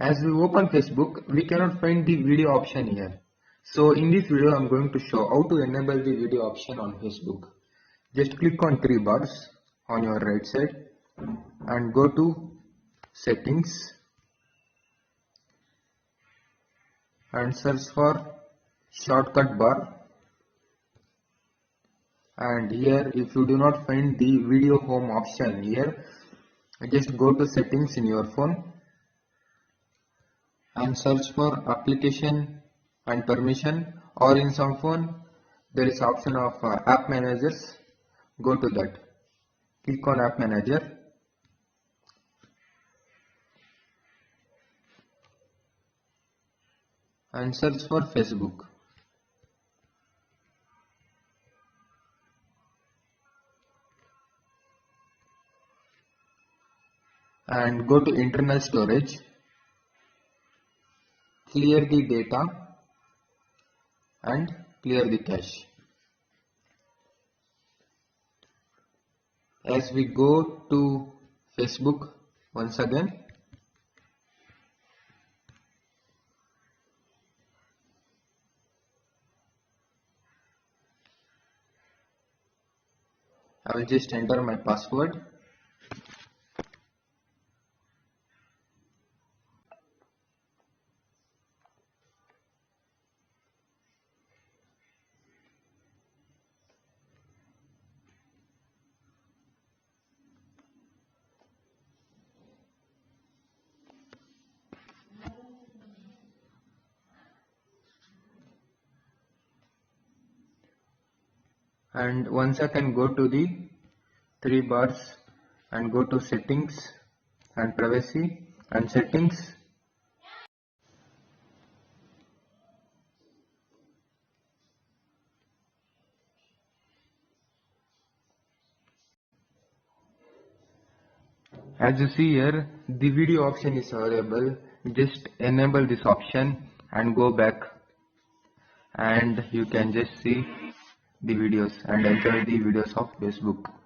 As we open Facebook, we cannot find the video option here. So in this video, I'm going to show how to enable the video option on Facebook. Just click on three bars on your right side and go to settings and search for shortcut bar. And here, if you do not find the video home option here, just go to settings in your phone and search for application and permission, or in some phone there is option of app managers. Go to that, click on app manager and search for Facebook. And go to internal storage, clear the data and clear the cache. As we go to Facebook once again, I will just enter my password. And once I can go to the three bars and go to settings and privacy and settings. As you see here, the video option is available. Just enable this option and go back, and you can just see the videos and enjoy the videos of Facebook.